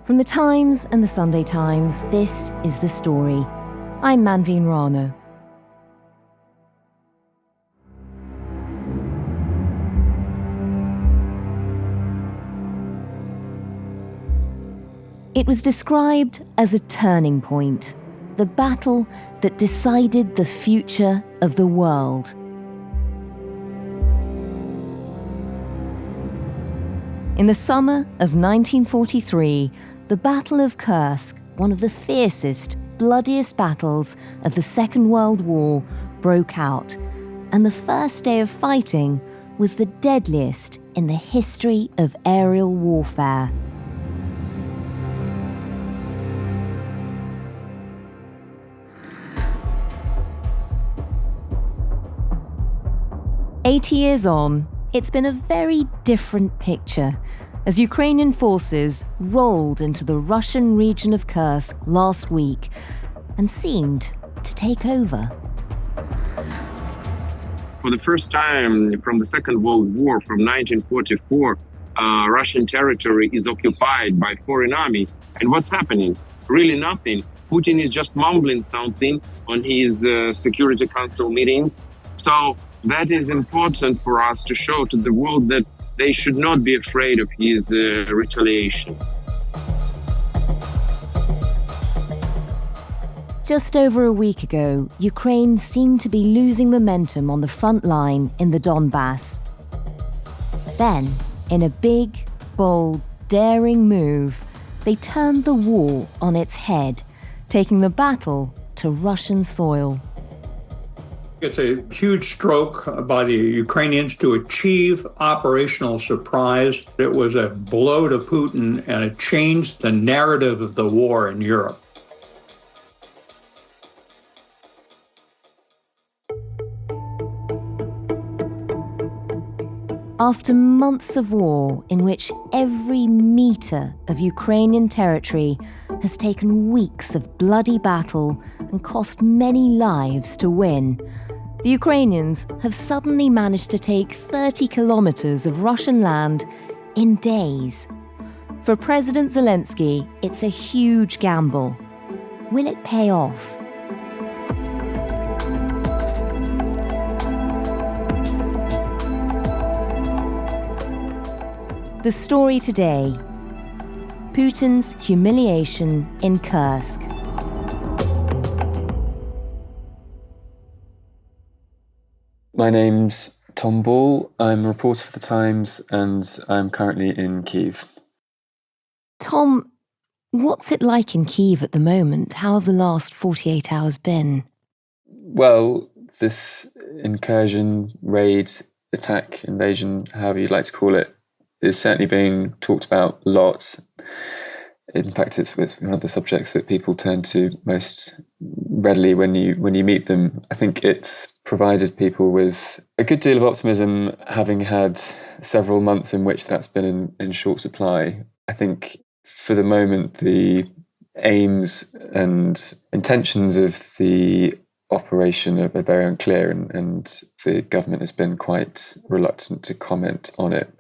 From the Times and the Sunday Times, this is The Story. I'm Manveen Rana. It was described as a turning point, the battle that decided the future of the world. In the summer of 1943, the Battle of Kursk, one of the fiercest, bloodiest battles of the Second World War, broke out, and the first day of fighting was the deadliest in the history of aerial warfare. "80 years on, it's been a very different picture as Ukrainian forces rolled into the Russian region of Kursk last week and seemed to take over. For the first time from the Second World War, from 1944, Russian territory is occupied by foreign army. And what's happening? Really nothing. Putin is just mumbling something on his Security Council meetings. So that is important for us to show to the world that they should not be afraid of his retaliation. Just over a week ago, Ukraine seemed to be losing momentum on the front line in the Donbass. Then, in a big, bold, daring move, they turned the war on its head, taking the battle to Russian soil. It's a huge stroke by the Ukrainians to achieve operational surprise. It was a blow to Putin, and it changed the narrative of the war in Europe. After months of war in which every metre of Ukrainian territory has taken weeks of bloody battle and cost many lives to win, the Ukrainians have suddenly managed to take 30 kilometres of Russian land in days. For President Zelensky, it's a huge gamble. Will it pay off? The story today: Putin's humiliation in Kursk. My name's Tom Ball. I'm a reporter for The Times, and I'm currently in Kyiv. Tom, what's it like in Kyiv at the moment? How have the last 48 hours been? Well, this incursion, raid, attack, invasion, however you'd like to call it, is certainly being talked about a lot. In fact, it's one of the subjects that people turn to most readily when you meet them. I think it's provided people with a good deal of optimism, having had several months in which that's been in short supply. I think for the moment, the aims and intentions of the operation are very unclear, and the government has been quite reluctant to comment on it.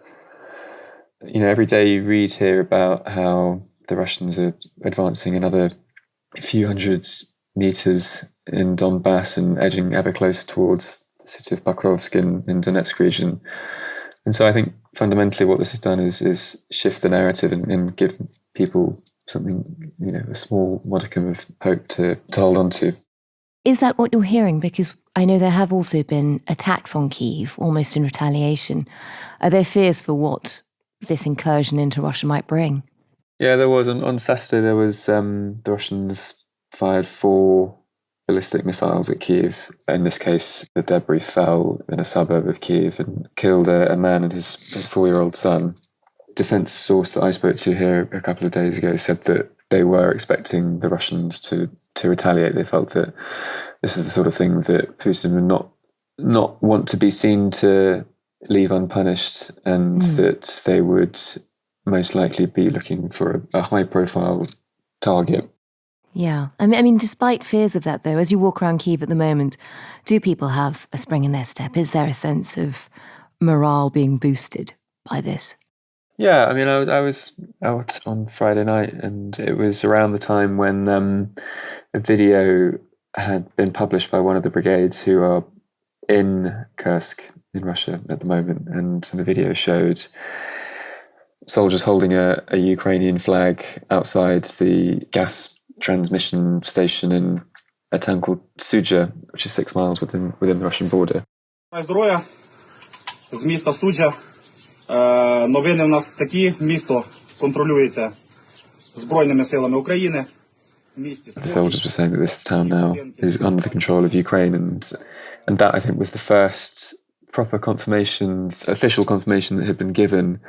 You know, every day you read here about how the Russians are advancing another few hundred meters in Donbass and edging ever closer towards the city of Pokrovsk in Donetsk region. And so I think fundamentally what this has done is shift the narrative and give people something, a small modicum of hope to hold on to. Is that what you're hearing? Because I know there have also been attacks on Kyiv, almost in retaliation. Are there fears for what this incursion into Russia might bring? Yeah, there was. On Saturday, there was the Russians fired 4 ballistic missiles at Kyiv. In this case, the debris fell in a suburb of Kyiv and killed a man and his 4-year-old son. Defence source that I spoke to here a couple of days ago said that they were expecting the Russians to retaliate. They felt that this is the sort of thing that Putin would not want to be seen to leave unpunished, and that they would most likely be looking for a high-profile target. Yeah. I mean, despite fears of that, though, as you walk around Kyiv at the moment, do people have a spring in their step? Is there a sense of morale being boosted by this? Yeah, I mean, I was out on Friday night, and it was around the time when a video had been published by one of the brigades who are in Kursk in Russia at the moment, and the video showed soldiers holding a Ukrainian flag outside the gas transmission station in a town called Sudzha, which is 6 miles within the Russian border. Здоров'я з міста Суджа. Новини в нас такі: місто контролюється Збройними силами України. The soldiers were saying that this town now is under the control of Ukraine, and that, I think, was the first proper confirmation, official confirmation that had been given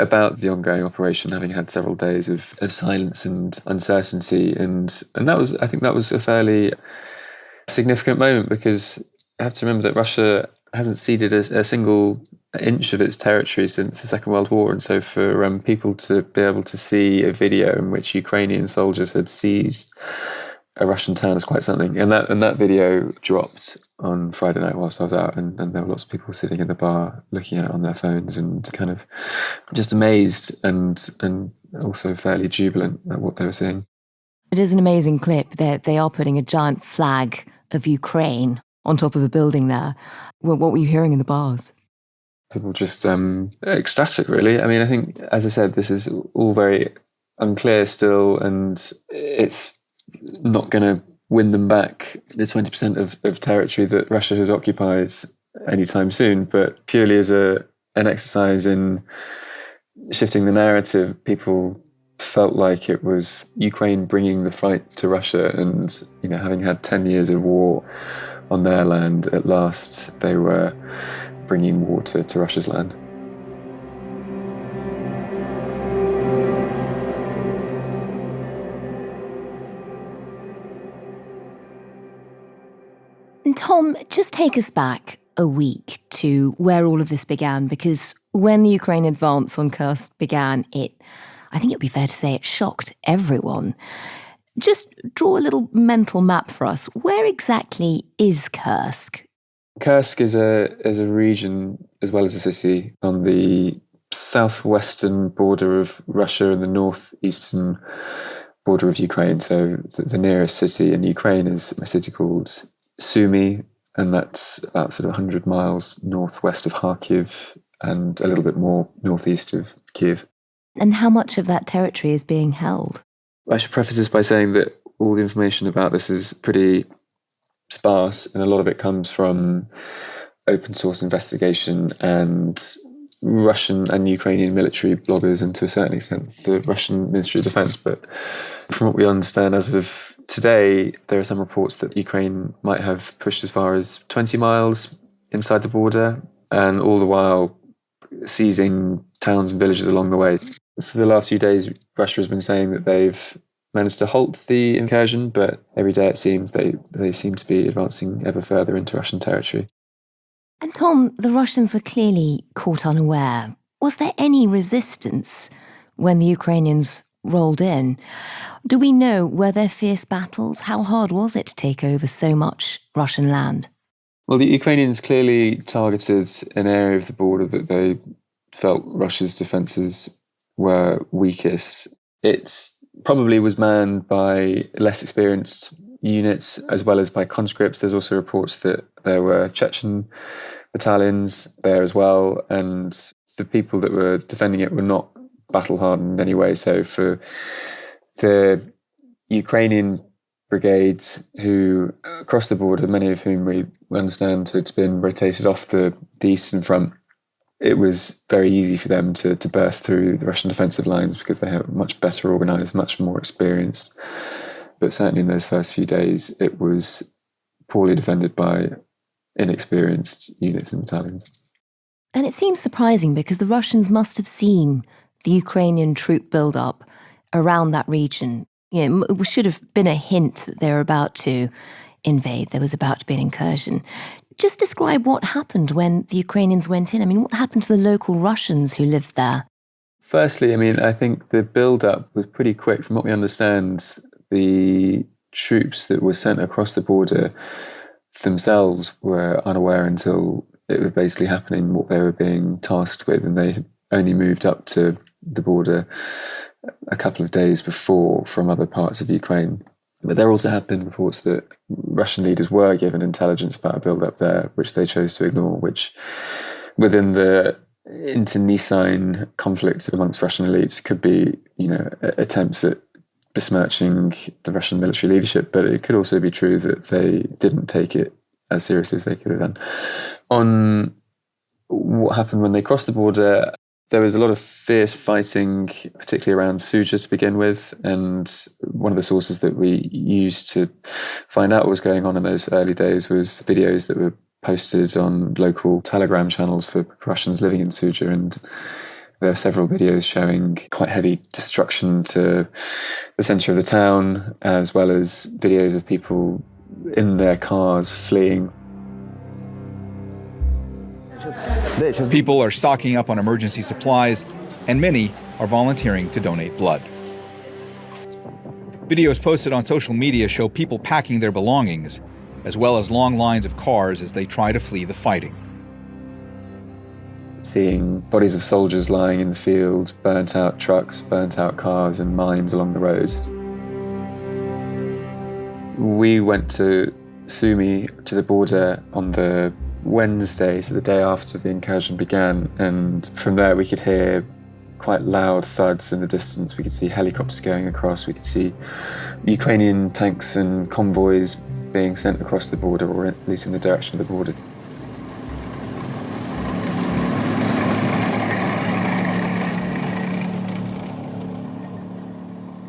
about the ongoing operation, having had several days of silence and uncertainty, and that was, I think, that was a fairly significant moment, because I have to remember that Russia hasn't ceded a single inch of its territory since the Second World War, and so for people to be able to see a video in which Ukrainian soldiers had seized a Russian town is quite something. And that video dropped on Friday night whilst I was out, and there were lots of people sitting in the bar looking at it on their phones and kind of just amazed and also fairly jubilant at what they were seeing. It is an amazing clip. They are putting a giant flag of Ukraine on top of a building there. What were you hearing in the bars? People just ecstatic, really. I mean, I think, as I said, this is all very unclear still, and it's not going to win them back the 20% of territory that Russia has occupied anytime soon, but purely as an exercise in shifting the narrative, people felt like it was Ukraine bringing the fight to Russia, and, you know, having had 10 years of war on their land, at last they were bringing war to Russia's land. And Tom, just take us back a week to where all of this began, because when the Ukraine advance on Kursk began, I think it would be fair to say it shocked everyone. Just draw a little mental map for us. Where exactly is Kursk? Kursk is a region, as well as a city, on the southwestern border of Russia and the northeastern border of Ukraine. So the nearest city in Ukraine is a city called Sumy, and that's about sort of 100 miles northwest of Kharkiv and a little bit more northeast of Kiev. And how much of that territory is being held? I should preface this by saying that all the information about this is pretty sparse, and a lot of it comes from open source investigation and Russian and Ukrainian military bloggers, and to a certain extent the Russian Ministry of Defense. But from what we understand as of today, there are some reports that Ukraine might have pushed as far as 20 miles inside the border, and all the while seizing towns and villages along the way. For the last few days, Russia has been saying that they've managed to halt the incursion, but every day it seems they seem to be advancing ever further into Russian territory. And Tom, the Russians were clearly caught unaware. Was there any resistance when the Ukrainians rolled in? Do we know, were there fierce battles? How hard was it to take over so much Russian land? Well, the Ukrainians clearly targeted an area of the border that they felt Russia's defences were weakest. It probably was manned by less experienced units as well as by conscripts. There's also reports that there were Chechen battalions there as well, and the people that were defending it were not battle-hardened anyway. So for the Ukrainian brigades who crossed the border, many of whom we understand had been rotated off the Eastern Front, it was very easy for them to burst through the Russian defensive lines because they were much better organised, much more experienced. But certainly in those first few days, it was poorly defended by inexperienced units and battalions. And it seems surprising because the Russians must have seen the Ukrainian troop build-up around that region. You know, it should have been a hint that they were about to invade. There was about to be an incursion. Just describe what happened when the Ukrainians went in. I mean, what happened to the local Russians who lived there? Firstly, I mean, I think the build-up was pretty quick. From what we understand, the troops that were sent across the border themselves were unaware until it was basically happening, what they were being tasked with, and they only moved up to the border a couple of days before from other parts of Ukraine. But there also have been reports that Russian leaders were given intelligence about a build-up there, which they chose to ignore, which within the internecine conflict amongst Russian elites could be, attempts at besmirching the Russian military leadership, but it could also be true that they didn't take it as seriously as they could have done. On what happened when they crossed the border, there was a lot of fierce fighting, particularly around Suja to begin with, and one of the sources that we used to find out what was going on in those early days was videos that were posted on local Telegram channels for Russians living in Suja, and there are several videos showing quite heavy destruction to the centre of the town, as well as videos of people in their cars fleeing. People are stocking up on emergency supplies, and many are volunteering to donate blood. Videos posted on social media show people packing their belongings, as well as long lines of cars as they try to flee the fighting. Seeing bodies of soldiers lying in the field, burnt out trucks, burnt out cars, and mines along the roads. We went to Sumy, to the border, on the Wednesday, so the day after the incursion began, and from there we could hear quite loud thuds in the distance. We could see helicopters going across, we could see Ukrainian tanks and convoys being sent across the border, or at least in the direction of the border.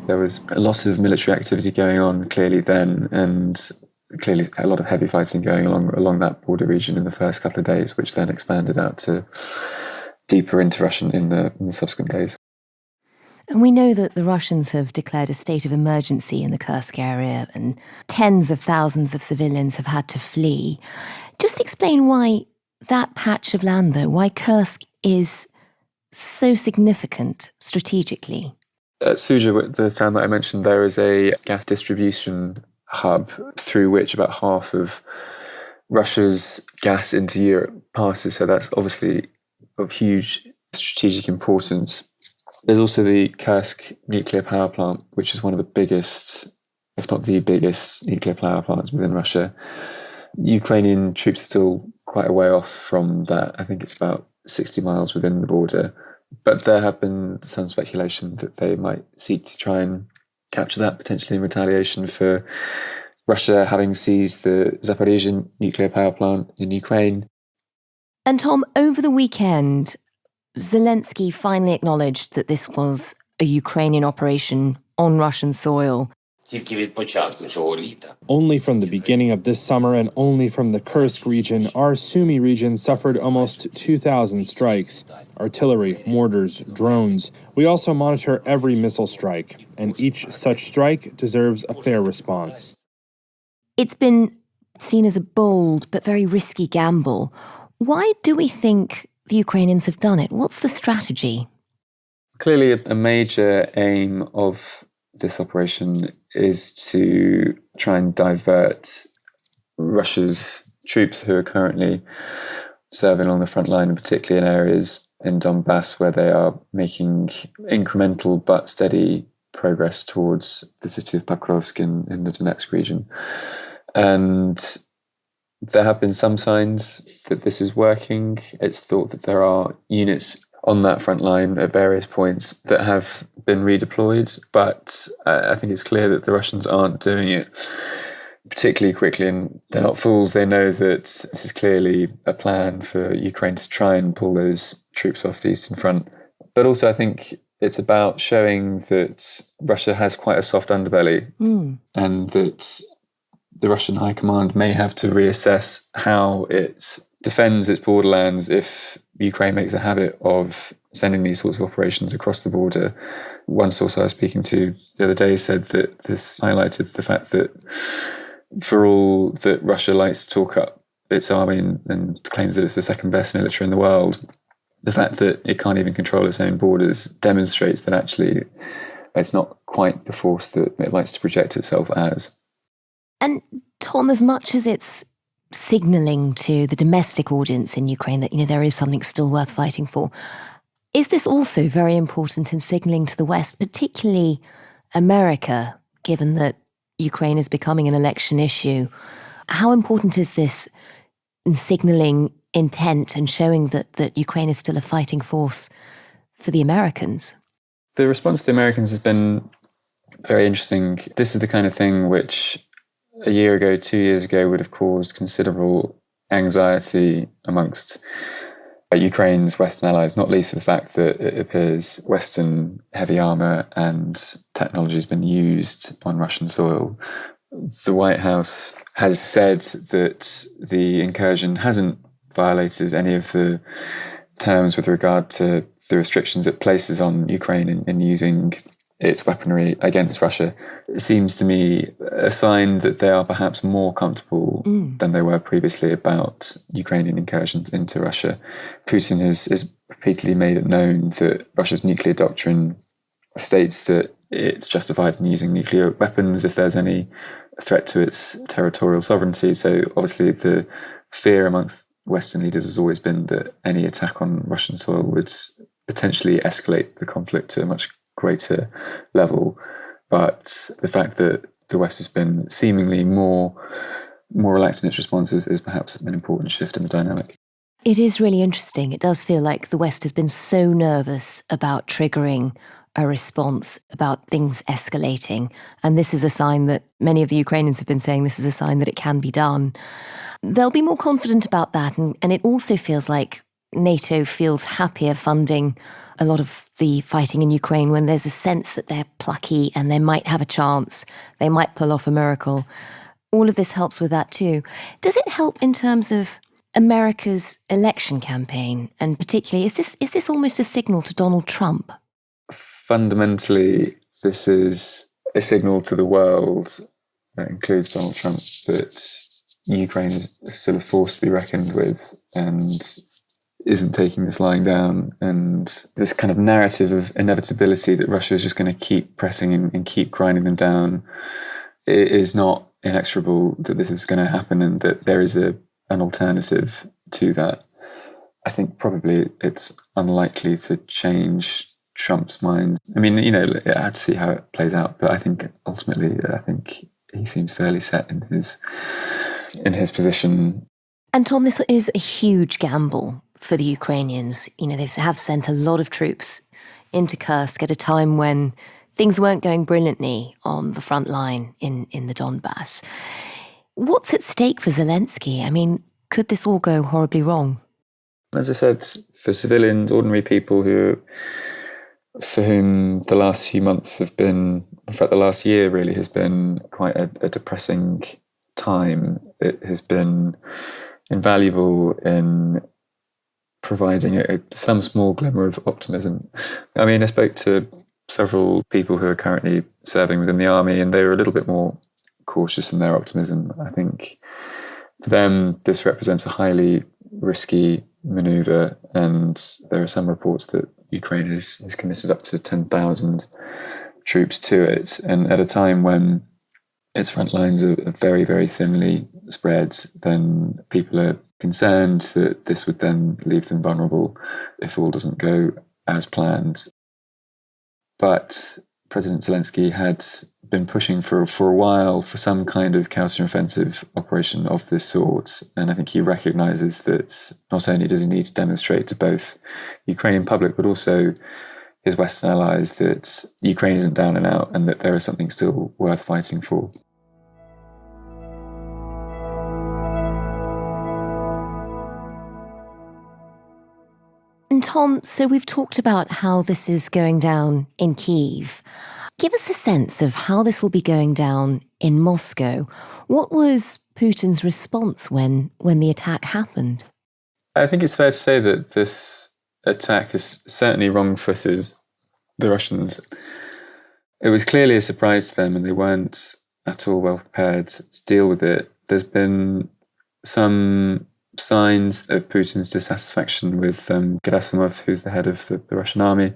There was a lot of military activity going on clearly then, and clearly a lot of heavy fighting going along that border region in the first couple of days, which then expanded out to deeper into Russian in the subsequent days. And we know that the Russians have declared a state of emergency in the Kursk area, and tens of thousands of civilians have had to flee. Just explain why that patch of land, though, why Kursk is so significant strategically. At Suja, the town that I mentioned, there is a gas distribution hub through which about half of Russia's gas into Europe passes. So that's obviously of huge strategic importance. There's also the Kursk nuclear power plant, which is one of the biggest, if not the biggest, nuclear power plants within Russia. Ukrainian troops are still quite a way off from that. I think it's about 60 miles within the border. But there have been some speculation that they might seek to try and capture that, potentially in retaliation for Russia having seized the Zaporizhzhia nuclear power plant in Ukraine. And Tom, over the weekend, Zelensky finally acknowledged that this was a Ukrainian operation on Russian soil. Only from the beginning of this summer and only from the Kursk region, our Sumy region suffered almost 2,000 strikes. Artillery, mortars, drones. We also monitor every missile strike, and each such strike deserves a fair response. It's been seen as a bold but very risky gamble. Why do we think the Ukrainians have done it? What's the strategy? Clearly, a major aim of this operation is to try and divert Russia's troops who are currently serving along the front line, and particularly in areas in Donbass where they are making incremental but steady progress towards the city of Pokrovsk in the Donetsk region. And there have been some signs that this is working. It's thought that there are units on that front line at various points that have been redeployed, but I think it's clear that the Russians aren't doing it particularly quickly, and they're not fools. They know that this is clearly a plan for Ukraine to try and pull those troops off the Eastern Front. But also I think it's about showing that Russia has quite a soft underbelly, and that the Russian high command may have to reassess how it defends its borderlands if Ukraine makes a habit of sending these sorts of operations across the border. One source I was speaking to the other day said that this highlighted the fact that for all that Russia likes to talk up its army and claims that it's the second best military in the world, the fact that it can't even control its own borders demonstrates that actually it's not quite the force that it likes to project itself as. And Tom, as much as it's signalling to the domestic audience in Ukraine that, there is something still worth fighting for, Is this also very important in signalling to the West, particularly America, given that Ukraine is becoming an election issue? How important is this in signalling intent and showing that Ukraine is still a fighting force for the Americans? The response to the Americans has been very interesting. This is the kind of thing which a year ago, 2 years ago, would have caused considerable anxiety amongst Ukraine's Western allies, not least for the fact that it appears Western heavy armour and technology has been used on Russian soil. The White House has said that the incursion hasn't violated any of the terms with regard to the restrictions it places on Ukraine in using its weaponry against Russia. It seems to me a sign that they are perhaps more comfortable than they were previously about Ukrainian incursions into Russia. Putin has repeatedly made it known that Russia's nuclear doctrine states that it's justified in using nuclear weapons if there's any threat to its territorial sovereignty. So obviously the fear amongst Western leaders has always been that any attack on Russian soil would potentially escalate the conflict to a much greater level. But the fact that the West has been seemingly more relaxed in its responses is perhaps an important shift in the dynamic. It is really interesting. It does feel like the West has been so nervous about triggering a response, about things escalating. And this is a sign that many of the Ukrainians have been saying this is a sign that it can be done. They'll be more confident about that. And it also feels like NATO feels happier funding a lot of the fighting in Ukraine when there's a sense that they're plucky and they might have a chance. They might pull off a miracle. All of this helps with that too. Does it help in terms of America's election campaign? And particularly, is this almost a signal to Donald Trump? Fundamentally, this is a signal to the world, that includes Donald Trump, that Ukraine is still a force to be reckoned with and isn't taking this lying down. And this kind of narrative of inevitability that Russia is just going to keep pressing and keep grinding them down, it is not inexorable that this is going to happen and that there is an alternative to that. I think probably it's unlikely to change Trump's mind. I mean, I have to see how it plays out, but I think ultimately, he seems fairly set in his position. And Tom, this is a huge gamble for the Ukrainians. They have sent a lot of troops into Kursk at a time when things weren't going brilliantly on the front line in the Donbass. What's at stake for Zelensky? I mean, could this all go horribly wrong? As I said, for civilians, ordinary people for whom the last few months have been, in fact, the last year really has been quite a depressing time. It has been invaluable in providing some small glimmer of optimism. I mean, I spoke to several people who are currently serving within the army, and they were a little bit more cautious in their optimism. I think for them, this represents a highly risky maneuver, and there are some reports that Ukraine has committed up to 10,000 troops to it. And at a time when its front lines are very, very thinly spread, then people are concerned that this would then leave them vulnerable if all doesn't go as planned. But President Zelensky had been pushing for a while for some kind of counteroffensive operation of this sort. And I think he recognises that not only does he need to demonstrate to both Ukrainian public, but also his Western allies that Ukraine isn't down and out and that there is something still worth fighting for. And Tom, so we've talked about how this is going down in Kyiv. Give us a sense of how this will be going down in Moscow. What was Putin's response when the attack happened? I think it's fair to say that this attack has certainly wrong-footed the Russians. It was clearly a surprise to them, and they weren't at all well prepared to deal with it. There's been some signs of Putin's dissatisfaction with Gerasimov, who's the head of the Russian army.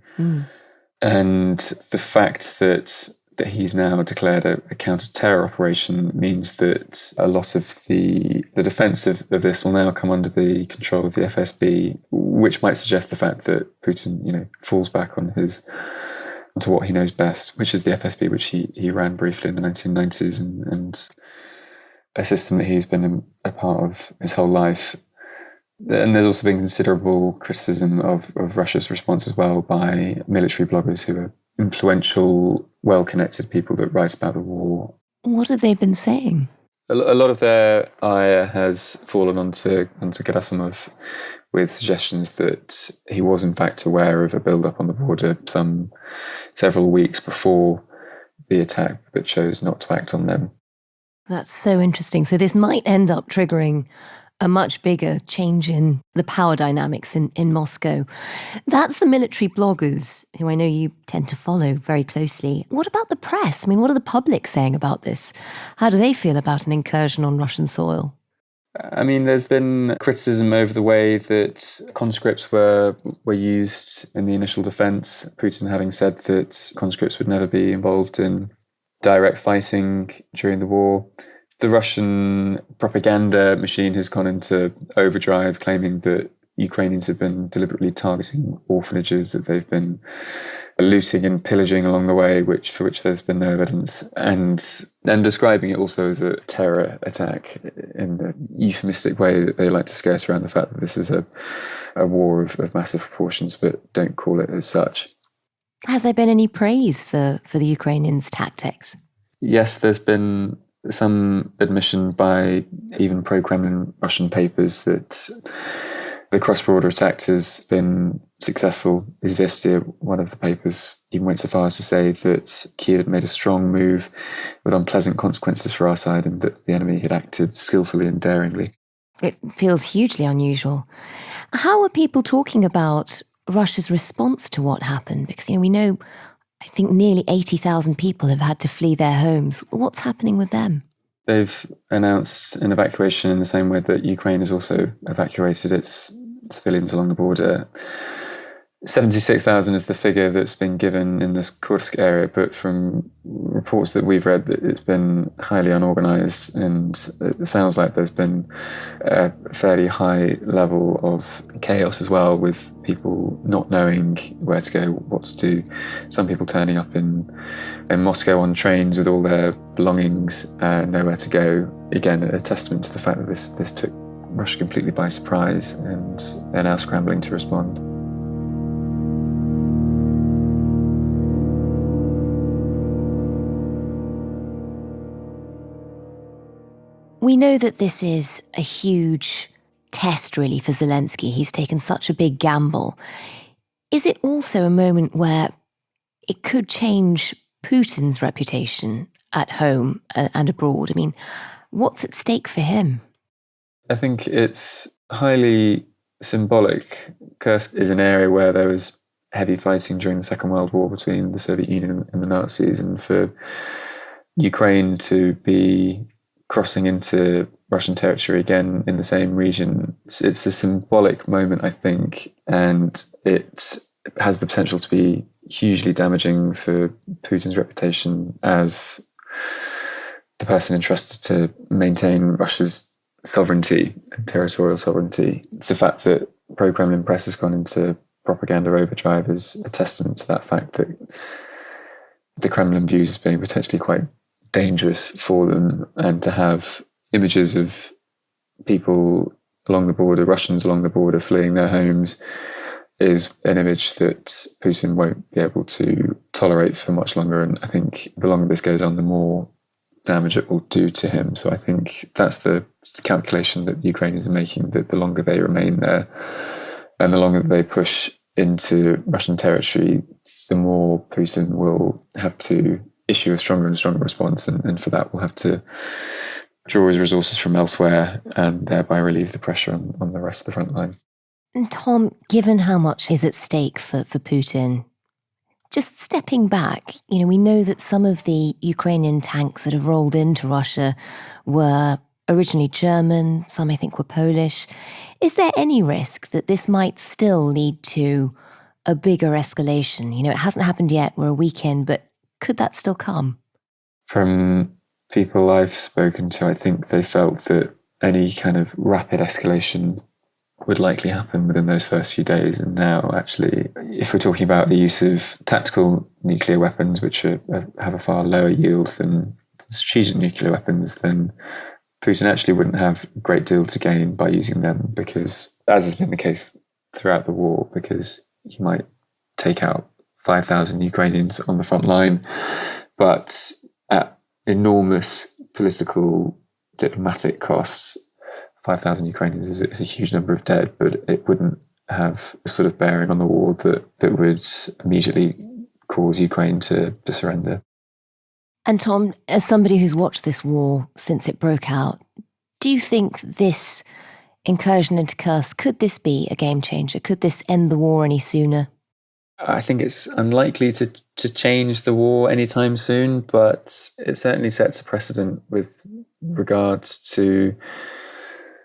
And the fact that that he's now declared a counter-terror operation means that a lot of the defence of this will now come under the control of the FSB, which might suggest the fact that Putin, falls back onto what he knows best, which is the FSB, which he ran briefly in the 1990s, and a system that he's been a part of his whole life. And there's also been considerable criticism of Russia's response as well by military bloggers who are influential, well-connected people that write about the war. What have they been saying? A lot of their ire has fallen onto Gerasimov with suggestions that he was in fact aware of a build-up on the border several weeks before the attack, but chose not to act on them. That's so interesting. So this might end up triggering a much bigger change in the power dynamics in Moscow. That's the military bloggers who I know you tend to follow very closely. What about the press? I mean, what are the public saying about this? How do they feel about an incursion on Russian soil? I mean, there's been criticism over the way that conscripts were used in the initial defence, Putin having said that conscripts would never be involved in direct fighting during the war. The Russian propaganda machine has gone into overdrive, claiming that Ukrainians have been deliberately targeting orphanages, that they've been looting and pillaging along the way, for which there's been no evidence, and describing it also as a terror attack in the euphemistic way that they like to skirt around the fact that this is a war of massive proportions, but don't call it as such. Has there been any praise for the Ukrainians' tactics? Yes, there's been some admission by even pro-Kremlin Russian papers that the cross-border attack has been successful. Izvestia, one of the papers, even went so far as to say that Kiev had made a strong move with unpleasant consequences for our side and that the enemy had acted skillfully and daringly. It feels hugely unusual. How are people talking about Russia's response to what happened? Because, we know, I think nearly 80,000 people have had to flee their homes. What's happening with them? They've announced an evacuation in the same way that Ukraine has also evacuated its civilians along the border. 76,000 is the figure that's been given in this Kursk area, but from reports that we've read, that it's been highly unorganized, and it sounds like there's been a fairly high level of chaos as well, with people not knowing where to go, what to do. Some people turning up in Moscow on trains with all their belongings and nowhere to go. Again, a testament to the fact that this took Russia completely by surprise, and they're now scrambling to respond. We know that this is a huge test, really, for Zelensky. He's taken such a big gamble. Is it also a moment where it could change Putin's reputation at home and abroad? I mean, what's at stake for him? I think it's highly symbolic. Kursk is an area where there was heavy fighting during the Second World War between the Soviet Union and the Nazis, and for Ukraine to be crossing into Russian territory again in the same region, it's a symbolic moment, I think, and it has the potential to be hugely damaging for Putin's reputation as the person entrusted to maintain Russia's sovereignty and territorial sovereignty. The fact that pro-Kremlin press has gone into propaganda overdrive is a testament to that fact, that the Kremlin views as being potentially quite dangerous for them, and to have images of people along the border, Russians along the border, fleeing their homes, is an image that Putin won't be able to tolerate for much longer. And I think the longer this goes on, the more damage it will do to him. So I think that's the calculation that the Ukrainians are making, that the longer they remain there and the longer they push into Russian territory, the more Putin will have to issue a stronger and stronger response, and for that we'll have to draw his resources from elsewhere and thereby relieve the pressure on the rest of the front line. And Tom, given how much is at stake for Putin, just stepping back, we know that some of the Ukrainian tanks that have rolled into Russia were originally German, some I think were Polish. Is there any risk that this might still lead to a bigger escalation? It hasn't happened yet, we're a week in, but could that still come? From people I've spoken to, I think they felt that any kind of rapid escalation would likely happen within those first few days. And now, actually, if we're talking about the use of tactical nuclear weapons, which have a far lower yield than strategic nuclear weapons, then Putin actually wouldn't have a great deal to gain by using them, because, as has been the case throughout the war, because you might take out 5,000 Ukrainians on the front line, but at enormous political, diplomatic costs. 5,000 Ukrainians is a huge number of dead, but it wouldn't have a sort of bearing on the war that would immediately cause Ukraine to surrender. And Tom, as somebody who's watched this war since it broke out, do you think this incursion into Kursk, could this be a game changer? Could this end the war any sooner? I think it's unlikely to change the war anytime soon, but it certainly sets a precedent with regards to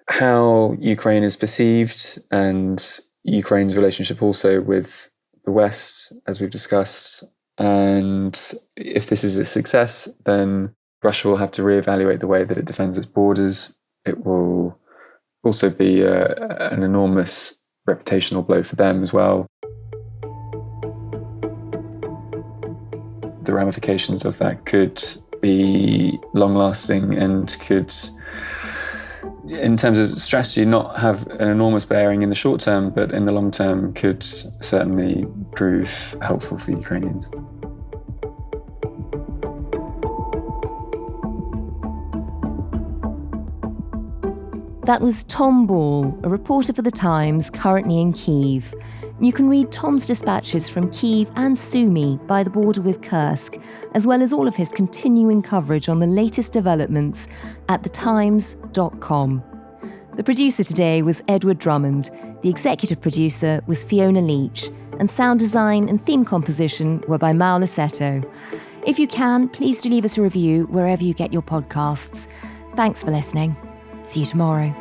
how Ukraine is perceived and Ukraine's relationship also with the West, as we've discussed. And if this is a success, then Russia will have to reevaluate the way that it defends its borders. It will also be an enormous reputational blow for them as well. The ramifications of that could be long-lasting and could, in terms of strategy, not have an enormous bearing in the short term, but in the long term could certainly prove helpful for the Ukrainians. That was Tom Ball, a reporter for The Times, currently in Kyiv. You can read Tom's dispatches from Kyiv and Sumy by the border with Kursk, as well as all of his continuing coverage on the latest developments at thetimes.com. The producer today was Edward Drummond, the executive producer was Fiona Leach, and sound design and theme composition were by Mao Lassetto. If you can, please do leave us a review wherever you get your podcasts. Thanks for listening. See you tomorrow.